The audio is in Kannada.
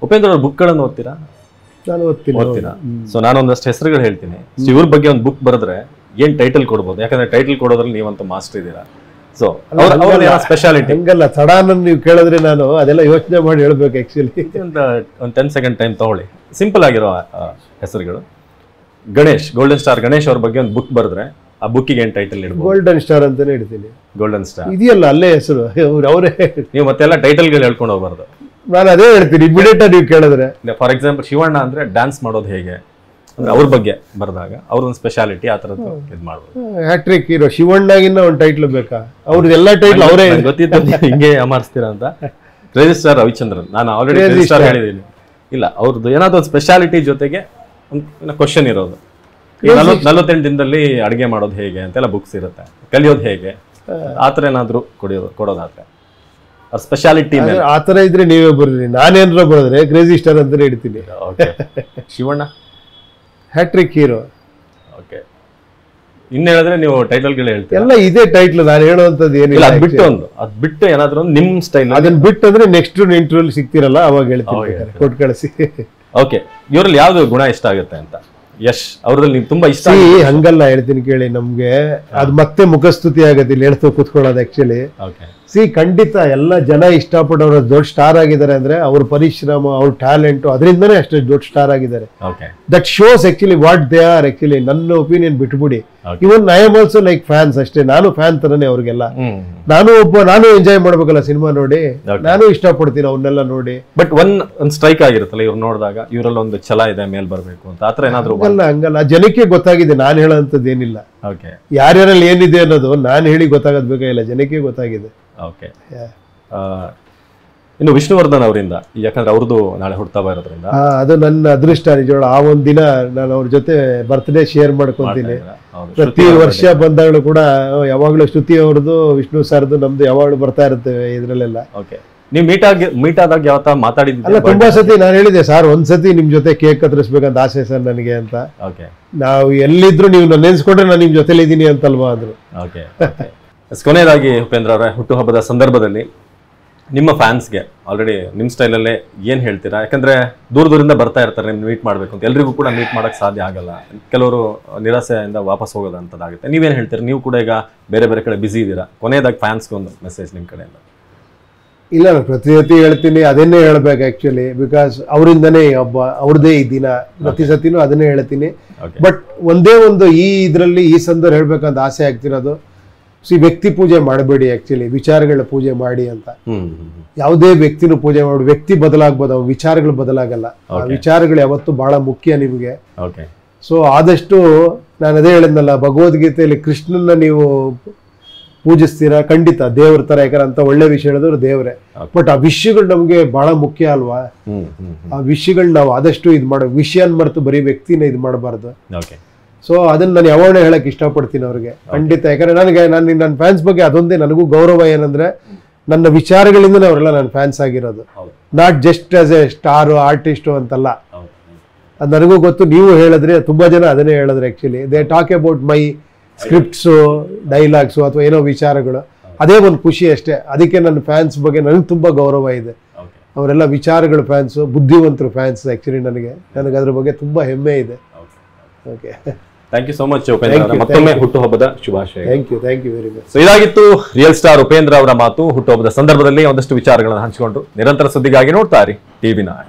ಉಪೇಂದ್ರ ಅವ್ರ ಬುಕ್ಗಳನ್ನು ಓದ್ತೀರಾ? ನಾನು ಓದ್ತೀರಾ? ಸೊ ನಾನು ಒಂದಷ್ಟು ಹೆಸರುಗಳು ಹೇಳ್ತೀನಿ. ಇವ್ರ ಬಗ್ಗೆ ಒಂದು ಬುಕ್ ಬರೆದ್ರೆ ಏನ್ ಟೈಟಲ್ ಕೊಡ್ಬೋದು? ಯಾಕಂದ್ರೆ ಟೈಟಲ್ ಕೊಡೋದ್ರಲ್ಲಿ ನೀವಂತ ಮಾಸ್ಟರ್ ಇದ್ದೀರಾ. ಸೊ ಸ್ಪೆಷಾಲಿಟಿ ಹಂಗಲ್ಲ, ಸಡನ್ ನೀವು ಕೇಳಿದ್ರೆ ನಾನು ಅದೆಲ್ಲ ಯೋಚನೆ ಮಾಡಿ ಹೇಳ್ಬೇಕು. ಆಕ್ಚುಲಿ ಒಂದು 10 ಸೆಕೆಂಡ್ ಟೈಮ್ ತಗೊಳ್ಳಿ. ಸಿಂಪಲ್ ಆಗಿರೋ ಹೆಸರುಗಳು. ಗಣೇಶ್, ಗೋಲ್ಡನ್ ಸ್ಟಾರ್ ಗಣೇಶ್ ಅವ್ರ ಬಗ್ಗೆ ಒಂದು ಬುಕ್ ಬರೆದ್ರೆ ಆ ಬುಕ್ಕಿಗೆ ಏನ್ ಟೈಟಲ್ ಇಡ್ಬೋದು? ಗೋಲ್ಡನ್ ಸ್ಟಾರ್ ಅಂತಾನೆ ಇಡ್ತೀನಿ. ಗೋಲ್ಡನ್ ಸ್ಟಾರ್ ಇದೆಯಲ್ಲ ಅಲ್ಲೇ ಹೆಸರು, ಅವರೇ. ನೀವು ಮತ್ತೆಲ್ಲ ಟೈಟಲ್ಗಳು ಹೇಳ್ಕೊಂಡು ಹೋಗ್ಬಾರ್ದು. ನಾನು ಅದೇ ಹೇಳ್ತೀನಿ ಇಮಿಡಿಯೇಟ್ ನೀವು ಕೇಳಿದ್ರೆ. ಫಾರ್ ಎಕ್ಸಾಂಪಲ್ ಶಿವಣ್ಣ ಅಂದ್ರೆ ಡ್ಯಾನ್ಸ್ ಮಾಡೋದು ಹೇಗೆ ಅಂದ್ರೆ ಅವ್ರ ಬಗ್ಗೆ ಬರೆದಾಗ ಅವ್ರದೊಂದು ಸ್ಪೆಷಾಲಿಟಿ ಆ ಥರದ್ದು ಇದು ಮಾಡ್ಬೋದು. ಹ್ಯಾಟ್ರಿಕ್ ಹೀರೋ ಶಿವಣ್ಣಗಿನ್ನ ಒಂದು ಟೈಟ್ಲ್ ಬೇಕಾ? ಅವ್ರದ್ದು ಎಲ್ಲ ಟೈಟ್ಲ್ ಅವರೇ. ಗೊತ್ತಿತ್ತು ಹಿಂಗೆ ಅಮಾರಿಸ್ತೀರಾ ಅಂತ. ಕ್ರೇಜಿ ಸ್ಟಾರ್ ರವಿಚಂದ್ರನ್, ನಾನು ಆಲ್ರೆಡಿ ಕ್ರೇಜಿ ಸ್ಟಾರ್ ಹೇಳಿದ್ದೀನಿ. ಇಲ್ಲ, ಅವ್ರದ್ದು ಏನಾದ್ರು ಒಂದು ಸ್ಪೆಷಾಲಿಟಿ ಜೊತೆಗೆ ಒಂದು ಕ್ವಶನ್ ಇರೋದು. 48 ದಿನದಲ್ಲಿ ಅಡುಗೆ ಮಾಡೋದು ಹೇಗೆ ಅಂತೆಲ್ಲ ಬುಕ್ಸ್ ಇರುತ್ತೆ. ಕಲಿಯೋದು ಹೇಗೆ ಆ ಥರ ಏನಾದ್ರು ಕೊಡೋದಾದ್ರೆ ಅವ್ರ ಸ್ಪೆಷಾಲಿಟಿ ಆ ಥರ ಇದ್ರೆ ನೀವೇ ಬರ್ರಿ. ನಾನೇನಾರ ಬರೆದ್ರೆ ಕ್ರೇಜಿ ಸ್ಟಾರ್ ಅಂತಾನೆ ಇಡ್ತೀನಿ. Shivanna hat trick hero. ಓಕೆ, ಇನ್ನು ಹೇಳಿದ್ರೆ ನೀವು ಟೈಟಲ್ಗಳು ಹೇಳ್ತೀರಿ. ಎಲ್ಲ ಇದೇ ಟೈಟ್ಲ್, ನಾನು ಹೇಳುವಂಥದ್ದು ಏನಿಲ್ಲ. ಅದ್ ಬಿಟ್ಟು ಏನಾದ್ರು ನಿಮ್ ಸ್ಟೈಲ್ ಅದನ್ನ ಬಿಟ್ಟು ಅಂದ್ರೆ ನೆಕ್ಸ್ಟ್ ಇಂಟರ್ವ್ಯೂ ಸಿಗ್ತಿರಲ್ಲ ಅವಾಗ ಹೇಳ್ತೀನಿ, ಕೊಟ್ಟು ಕಳಿಸಿ. ಓಕೆ, ಇವರಲ್ಲಿ ಯಾವ್ದು ಗುಣ ಇಷ್ಟ ಆಗುತ್ತೆ ಅಂತ? ಯಶ್ ಅವ್ರಲ್ಲಿ ನೀವು ತುಂಬಾ ಇಷ್ಟ? ಹಂಗಲ್ಲ, ಹೇಳ್ತೀನಿ ಕೇಳಿ. ನಮ್ಗೆ ಅದು ಮತ್ತೆ ಮುಖಸ್ತುತಿ ಆಗತ್ತೆ ಇಲ್ಲಿ ಹೇಳ್ತು ಕೂತ್ಕೊಳ್ಳೋದು. ಆಕ್ಚುಲಿ ಖಂಡಿತ ಎಲ್ಲ ಜನ ಇಷ್ಟಪಡೋರು ದೊಡ್ಡ ಸ್ಟಾರ್ ಆಗಿದ್ದಾರೆ ಅಂದ್ರೆ ಅವ್ರ ಪರಿಶ್ರಮ, ಅವ್ರ ಟ್ಯಾಲೆಂಟ್, ಅದರಿಂದನೇ ಅಷ್ಟೇ ದೊಡ್ಡ ಸ್ಟಾರ್ ಆಗಿದ್ದಾರೆ. That shows actually what they are. Actually ನನ್ನ ಒಪಿನಿಯನ್ ಬಿಟ್ಬಿಡಿ. Even I am also like fans ಅಷ್ಟೇ. ನಾನು ಫ್ಯಾನ್ ತರನೇ ಅವ್ರಿಗೆಲ್ಲ. ನಾನು ಎಂಜಾಯ್ ಮಾಡ್ಬೇಕಲ್ಲ ಸಿನಿಮಾ ನೋಡಿ, ನಾನು ಇಷ್ಟಪಡ್ತೀನಿ ಅವನ್ನೆಲ್ಲ ನೋಡಿ. ಬಟ್ ಒಂದ್ ಸ್ಟ್ರೈಕ್ ಆಗಿರುತ್ತಲ್ಲ ಇವ್ರು ನೋಡಿದಾಗ, ಇವರಲ್ಲಿ ಒಂದು ಛಲ ಇದೆ ಮೇಲ್ ಬರ್ಬೇಕು ಅಂತ, ಆತರ ಏನಾದ್ರು? ಹಂಗಲ್ಲ, ಜನಕ್ಕೆ ಗೊತ್ತಾಗಿದೆ. ನಾನು ಹೇಳೋಂಥದ್ದು ಏನಿಲ್ಲ. ಯಾರ್ಯಾರಲ್ಲಿ ಏನಿದೆ ಅನ್ನೋದು ನಾನು ಹೇಳಿ ಗೊತ್ತಾಗೋದ್ ಬೇಕಾಗಿಲ್ಲ, ಜನಕ್ಕೆ ಗೊತ್ತಾಗಿದೆ. ಓಕೆ, ಇನ್ನು ವಿಷ್ಣುವರ್ಧನ್ ಅವರಿಂದ, ಯಾಕಂದ್ರೆ ಅವ್ರದ್ದು ನಾಳೆ ಹುಟ್ಟುಹಬ್ಬ ಇರೋದ್ರಿಂದ ಅದು ನನ್ನ ಅದೃಷ್ಟ ನಿಜವಾಗ್ಲೂ. ಆ ಒಂದಿನ ನಾನು ಅವ್ರ ಜೊತೆ ಬರ್ತ್ಡೇ ಶೇರ್ ಮಾಡ್ಕೊಂತೀನಿ. ಪ್ರತಿ ವರ್ಷ ಬಂದಾಗಲೂ ಕೂಡ ಯಾವಾಗ್ಲೂ ಶ್ರುತಿ ಅವ್ರದ್ದು, ವಿಷ್ಣು ಸರ್ದು, ನಮ್ದು ಯಾವಾಗ್ಲೂ ಬರ್ತಾ ಇರ್ತೇವೆ ಇದ್ರಲ್ಲೆಲ್ಲ. ಓಕೆ, ನೀವು ಮೀಟ್ ಆದಾಗ ಯಾವತ್ತ ಮಾತಾಡಿದ್ರಿ? ಅಲ್ಲ, ತುಂಬಾ ಸತಿ ನಾನು ಹೇಳಿದೆ ಸರ್, ಒಂದ್ಸತಿ ನಿಮ್ ಜೊತೆ ಕೇಕ್ ಕತ್ತರಿಸ್ಬೇಕಂತ ಆಸೆ ಸರ್ ನನಗೆ ಅಂತ. ನಾವು ಎಲ್ಲಿದ್ರು ನೀವು ನನ್ನ ನೆನ್ಸ್ಕೊಂಡ್ರೆ ನಾನು ನಿಮ್ ಜೊತೆಲಿ ಇದ್ದೀನಿ ಅಂತಲ್ವಾ ಅಂದ್ರು. ಓಕೆ, ಕೊನೆಯದಾಗಿ ಉಪೇಂದ್ರ ಅವರ ಹುಟ್ಟುಹಬ್ಬದ ಸಂದರ್ಭದಲ್ಲಿ ನಿಮ್ಮ ಫ್ಯಾನ್ಸ್ಗೆ ಆಲ್ರೆಡಿ ನಿಮ್ಮ ಸ್ಟೈಲಲ್ಲೇ ಏನು ಹೇಳ್ತೀರಾ? ಯಾಕಂದ್ರೆ ದೂರದಿಂದ ಬರ್ತಾ ಇರ್ತಾರೆ ನಿಮ್ಗೆ ಮೀಟ್ ಮಾಡಬೇಕು ಅಂತ. ಎಲ್ರಿಗೂ ಕೂಡ ಮೀಟ್ ಮಾಡೋಕ್ಕೆ ಸಾಧ್ಯ ಆಗಲ್ಲ. ಕೆಲವರು ನಿರಾಸೆಯಿಂದ ವಾಪಸ್ ಹೋಗೋದಂಥದ್ದಾಗುತ್ತೆ. ನೀವೇನು ಹೇಳ್ತೀರಾ? ನೀವು ಕೂಡ ಈಗ ಬೇರೆ ಬೇರೆ ಕಡೆ ಬ್ಯುಸಿ ಇದ್ದೀರಾ. ಕೊನೆಯದಾಗಿ ಫ್ಯಾನ್ಸ್ಗೆ ಒಂದು ಮೆಸೇಜ್ ನಿಮ್ಮ ಕಡೆಯಿಂದ. ಇಲ್ಲ, ನಾನು ಪ್ರತಿ ಸತಿ ಹೇಳ್ತೀನಿ, ಅದನ್ನೇ ಹೇಳ್ಬೇಕು ಆಕ್ಚುಲಿ. ಬಿಕಾಸ್ ಅವರಿಂದನೇ ಅವ್ರದ್ದೇ ಈ ದಿನ, ಪ್ರತಿ ಸತಿನೂ ಅದನ್ನೇ ಹೇಳ್ತೀನಿ. ಬಟ್ ಒಂದೇ ಒಂದು ಈ ಇದರಲ್ಲಿ ಈ ಸಂದರ್ಭ ಹೇಳ್ಬೇಕಂತ ಆಸೆ ಆಗ್ತಿರೋದು, ವ್ಯಕ್ತಿ ಪೂಜೆ ಮಾಡಬೇಡಿ, ಆಕ್ಚುಲಿ ವಿಚಾರಗಳ ಪೂಜೆ ಮಾಡಿ ಅಂತ. ಯಾವುದೇ ವ್ಯಕ್ತಿನೂ ಪೂಜೆ ಮಾಡಿ, ವ್ಯಕ್ತಿ ಬದಲಾಗ್ಬೋದು, ಅವು ವಿಚಾರಗಳು ಬದಲಾಗಲ್ಲ. ಆ ವಿಚಾರಗಳು ಯಾವತ್ತೂ ಬಹಳ ಮುಖ್ಯ ನಿಮಗೆ. ಸೊ ಆದಷ್ಟು ನಾನು ಅದೇ ಹೇಳಿದ್ನಲ್ಲ, ಭಗವದ್ಗೀತೆಯಲ್ಲಿ ಕೃಷ್ಣನ್ನ ನೀವು ಪೂಜಿಸ್ತೀರಾ, ಖಂಡಿತ ದೇವ್ರ ತರ. ಯಾಕಂದ್ರೆ ಅಂತ ಒಳ್ಳೆ ವಿಷಯ ಹೇಳಿದ್ರು ದೇವ್ರೆ. ಬಟ್ ಆ ವಿಷಯಗಳು ನಮ್ಗೆ ಬಹಳ ಮುಖ್ಯ ಅಲ್ವಾ? ಆ ವಿಷಯಗಳು ನಾವು ಆದಷ್ಟು ಇದು ಮಾಡೋ, ವಿಷಯನ್ ಮರೆತು ಬರೀ ವ್ಯಕ್ತಿನ ಇದು ಮಾಡಬಾರ್ದು. ಸೊ ಅದನ್ನ ನಾನು ಯಾವಾಗಲೂ ಹೇಳಕ್ ಇಷ್ಟಪಡ್ತೀನಿ ಅವ್ರಿಗೆ, ಖಂಡಿತ. ಯಾಕಂದ್ರೆ ನನ್ನ ಫ್ಯಾನ್ಸ್ ಬಗ್ಗೆ ಅದೊಂದೇ ನನಗೂ ಗೌರವ. ಏನಂದ್ರೆ ನನ್ನ ವಿಚಾರಗಳಿಂದನೇ ಅವರೆಲ್ಲ ನನ್ನ ಫ್ಯಾನ್ಸ್ ಆಗಿರೋದು, not just as A star artist ಅಂತಲ್ಲ. ಅದು ನನಗೂ ಗೊತ್ತು. ನೀವು ಹೇಳಿದ್ರೆ ತುಂಬಾ ಜನ ಅದನ್ನೇ ಹೇಳಿದ್ರೆ actually they talk about my scripts, dialogues ಅಥವಾ ಏನೋ ವಿಚಾರಗಳು. ಅದೇ ಒಂದು ಖುಷಿ ಅಷ್ಟೇ. ಅದಕ್ಕೆ ನನ್ನ ಫ್ಯಾನ್ಸ್ ಬಗ್ಗೆ ನನಗೆ ತುಂಬಾ ಗೌರವ ಇದೆ. ಅವರೆಲ್ಲ ವಿಚಾರಗಳ ಫ್ಯಾನ್ಸು, ಬುದ್ಧಿವಂತರು ಫ್ಯಾನ್ಸ್. ಆಕ್ಚುಲಿ ನನಗೆ ಅದ್ರ ಬಗ್ಗೆ ತುಂಬಾ ಹೆಮ್ಮೆ ಇದೆ. Okay, thank you so much Upendra. ಮತ್ತೊಮ್ಮೆ ಹುಟ್ಟುಹಬ್ಬದ ಶುಭಾಶಯ. Thank you very much. So ಇದಾಗಿತ್ತು ರಿಯಲ್ ಸ್ಟಾರ್ ಉಪೇಂದ್ರ ಅವರ ಮಾತು. ಹುಟ್ಟುಹಬ್ಬದ ಸಂದರ್ಭದಲ್ಲಿ ಒಂದಷ್ಟು ವಿಚಾರಗಳನ್ನು ಹಂಚಿಕೊಂಡು ನಿರಂತರ ಸುದ್ದಿಗಾಗಿ ನೋಡ್ತಾ ಇರಿ TV9.